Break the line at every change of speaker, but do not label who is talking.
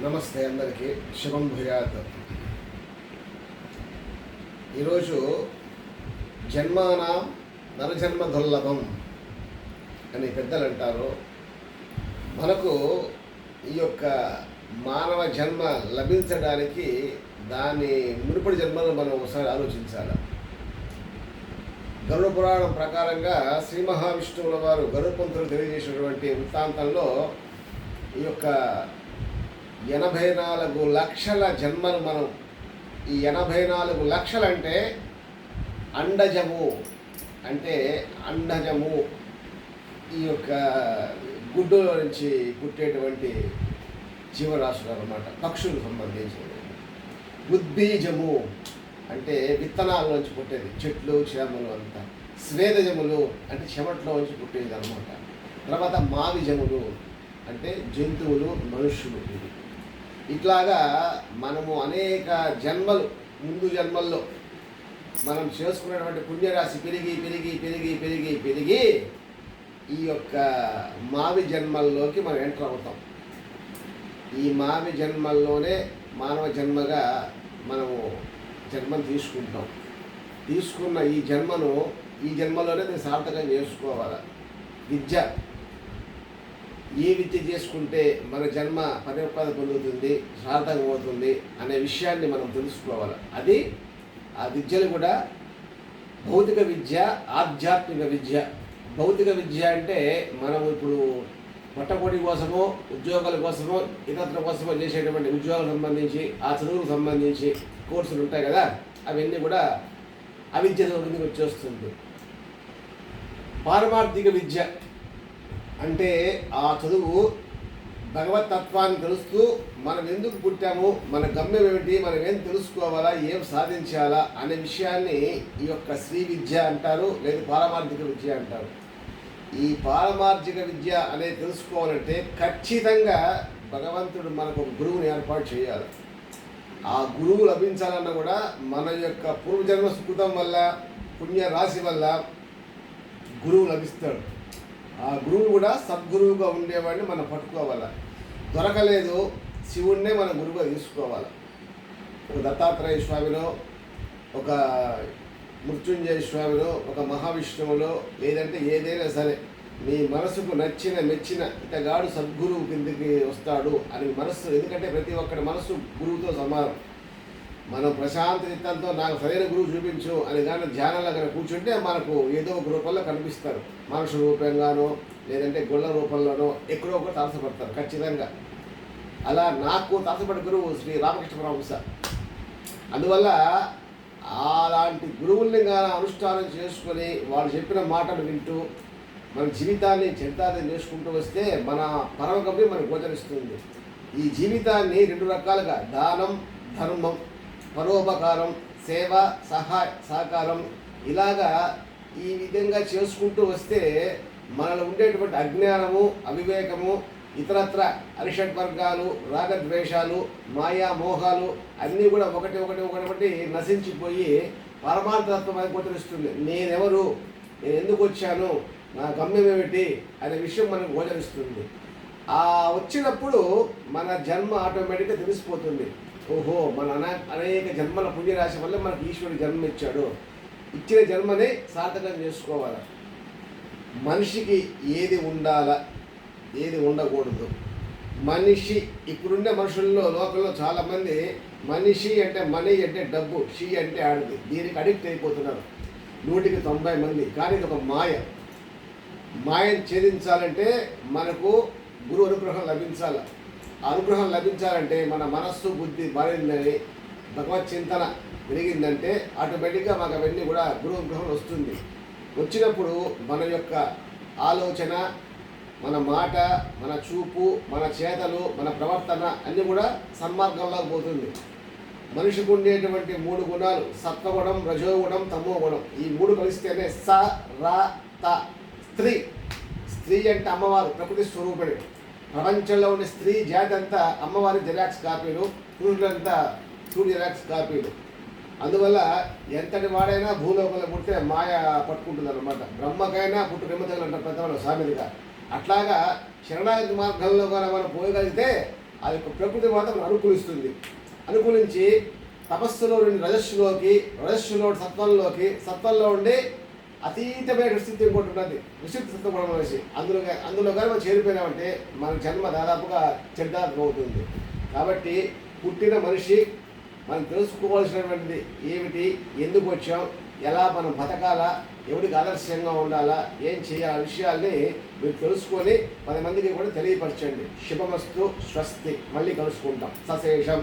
నమస్తే అందరికీ శుభం భూయాత్. ఈరోజు జన్మానాం నరజన్మ దుర్లభం అని పెద్దలు అంటారు. మనకు ఈ యొక్క మానవ జన్మ లభించడానికి దాని మునుపటి జన్మను మనం ఒకసారి ఆలోచించాలి. గరుడ పురాణం ప్రకారంగా శ్రీ మహావిష్ణువుల వారు గరుడ పంతులు తెలియజేసినటువంటి వృత్తాంతంలో ఈ యొక్క 84 లక్షల జన్మలు మనం ఈ 84 లక్షలు అంటే అండజము అంటే అండజము ఈ యొక్క గుడ్డులో నుంచి పుట్టేటువంటి జీవరాశులు అన్నమాట, పక్షులకు సంబంధించినవి. ఉద్బీజము అంటే విత్తనాల నుంచి పుట్టేది, చెట్లు చేమలు అంతా. స్వేదజములు అంటే చెమట్లో నుంచి పుట్టేది అనమాట. తర్వాత మావిజములు అంటే జంతువులు, మనుష్యులు. ఇది ఇట్లాగా మనము అనేక జన్మలు, ముందు జన్మల్లో మనం చేసుకున్నటువంటి పుణ్యరాశి పెరిగి పెరిగి పెరిగి పెరిగి పెరిగి ఈ యొక్క మావి జన్మల్లోకి మనం ఎంటర్ అవుతాం. ఈ మావి జన్మల్లోనే మానవ జన్మగా మనము జన్మను తీసుకుంటాం. తీసుకున్న ఈ జన్మలోనే నేను సార్థకం చేసుకోవాలి. విద్య, ఏ విద్య చేసుకుంటే మన జన్మ పరిపక్వత పొందుతుంది, సార్థకం అవుతుంది అనే విషయాన్ని మనం తెలుసుకోవాలి. అది ఆ విద్యలు కూడా భౌతిక విద్య, ఆధ్యాత్మిక విద్య. భౌతిక విద్య అంటే మనం ఇప్పుడు పట్టకోడి కోసమో, ఉద్యోగాల కోసమో, ఇతరుల కోసమో చేసేటువంటి ఉద్యోగాలకు సంబంధించి, ఆ చదువులకు సంబంధించి కోర్సులు ఉంటాయి కదా, అవన్నీ కూడా అవిద్య కిందకి వచ్చేస్తుంది. పారమార్థిక విద్య అంటే ఆ చదువు భగవతత్వాన్ని తెలుస్తూ మనం ఎందుకు పుట్టాము, మన గమ్యం ఏమిటి, మనం ఏం తెలుసుకోవాలా, ఏం సాధించాలా అనే విషయాన్ని ఈ యొక్క శ్రీ విద్య అంటారు, లేదా పారమార్థిక విద్య అంటారు. ఈ పారమార్థిక విద్య అనేది తెలుసుకోవాలంటే ఖచ్చితంగా భగవంతుడు మనకు ఒక గురువుని ఏర్పాటు చేయాలి. ఆ గురువు లభించాలన్నా కూడా మన యొక్క పూర్వజన్మ సుకృతం వల్ల, పుణ్య రాశి వల్ల గురువు లభిస్తాడు. ఆ గురువు కూడా సద్గురువుగా ఉండేవాడిని మనం పట్టుకోవాలి. దొరకలేదు, శివుణ్ణే మన గురువుగా తీసుకోవాలి. ఒక దత్తాత్రేయ స్వామిలో, ఒక మృత్యుంజయ స్వామిలో, ఒక మహావిష్ణువులో, లేదంటే ఏదైనా సరే మీ మనసుకు నచ్చిన మెచ్చిన ఇతగాడు సద్గురువు కిందికి వస్తాడు అని మనస్సు. ఎందుకంటే ప్రతి ఒక్కడి మనస్సు గురువుతో సమానం. మనం ప్రశాంత చిత్తంతో నాకు సరైన గురువు చూపించు అని కానీ ధ్యానంలో కానీ కూర్చుంటే మనకు ఏదో ఒక రూపంలో కనిపిస్తారు. మనుషుల రూపంగానో లేదంటే గొళ్ళ రూపంలోనో ఎక్కడో ఒకటి తారసపడతారు ఖచ్చితంగా. అలా నాకు తారసపడే గురువు శ్రీ రామకృష్ణ పరమహంస. అందువల్ల అలాంటి గురువుల్ని కానీ అనుష్ఠానం చేసుకొని వాళ్ళు చెప్పిన మాటలు వింటూ మన జీవితాన్ని చరితార్థం చేసుకుంటూ వస్తే మన పరమగమ్యం మనకు గోచరిస్తుంది. ఈ జీవితాన్ని 2 రకాలుగా దానం, ధర్మం, పరోపకారం, సేవ, సహకారం ఇలాగా ఈ విధంగా చేసుకుంటూ వస్తే మనలో ఉండేటువంటి అజ్ఞానము, అవివేకము, ఇతరత్ర అరిషడ్ వర్గాలు, రాగద్వేషాలు, మాయా మోహాలు అన్నీ కూడా ఒకటి నశించిపోయి పరమార్థతత్వం అది గోచరిస్తుంది. నేనెవరు, నేను ఎందుకు వచ్చాను, నా గమ్యం ఏమిటి అనే విషయం మనకు గోచరిస్తుంది. ఆ వచ్చినప్పుడు మన జన్మ ఆటోమేటిక్గా తెలిసిపోతుంది. ఓహో, మన అనేక జన్మల పుణ్యరాశి వల్ల మనకు ఈశ్వరుడు జన్మ ఇచ్చాడు. ఇచ్చిన జన్మని సార్థకం చేసుకోవాలి. మనిషికి ఏది ఉండాలా, ఏది ఉండకూడదు. మనిషి ఇప్పుడుండే మనుషుల్లో లోకంలో చాలామంది మనిషి అంటే మనీ అంటే డబ్బు, షీ అంటే ఆడది, దీనికి అడిక్ట్ అయిపోతున్నారు 100కి 90 మంది. కానీ ఇది ఒక మాయ. మాయను ఛేదించాలంటే మనకు గురు అనుగ్రహం లభించాలి. ఆ అనుగ్రహం లభించాలంటే మన మనస్సు, బుద్ధి మారిందని, భగవత్ చింతన పెరిగిందంటే ఆటోమేటిక్గా మాకు అవన్నీ కూడా గురు అనుగ్రహం వస్తుంది. వచ్చినప్పుడు మన యొక్క ఆలోచన, మన మాట, మన చూపు, మన చేతలు, మన ప్రవర్తన అన్నీ కూడా సన్మార్గంలోకి పోతుంది. మనిషికి ఉండేటువంటి 3 గుణాలు సత్వగుణం, రజోగుణం, తమోగుణం. ఈ 3 కలిస్తేనే స ర త స్త్రీ. స్త్రీ అంటే అమ్మవారు, ప్రకృతి స్వరూపిణి. ప్రపంచంలో ఉండే స్త్రీ జాతి అంతా అమ్మవారి జిరాక్స్ కాపీలు, పురుషులంతా సూర్య జిరాక్స్ కాపీలు. అందువల్ల ఎంతటి వాడైనా భూలోకంలో పుడితే మాయ పట్టుకుంటుంది అనమాట. బ్రహ్మకైనా పుట్టు బ్రహ్మతలు అంటారు పెద్దవాళ్ళు సామెతగా. అట్లాగా శరణాగతి మార్గంలో కూడా మనం పోయగలిగితే అది ప్రకృతి మాత్రం అనుకూలిస్తుంది. అనుకూలించి తపస్సులో నుండి రజస్సులో సత్వంలో ఉండి అతీతమైన స్థితి ఇంకోటి ఉన్నది, విశుద్ధ సత్వం కూడా మనిషి. అందులో కానీ మనం చేరిపోయినామంటే మన జన్మ దాదాపుగా చెడ్డాత్మ అవుతుంది. కాబట్టి పుట్టిన మనిషి మనం తెలుసుకోవాల్సినటువంటిది ఏమిటి, ఎందుకు వచ్చాం, ఎలా మనం బతకాలా, ఎవరికి ఆదర్శంగా ఉండాలా, ఏం చేయాలి విషయాల్ని మీరు తెలుసుకొని 10 మందికి కూడా తెలియపరచండి. శుభమస్తు, స్వస్తి. మళ్ళీ కలుసుకుంటాం. సశేషం.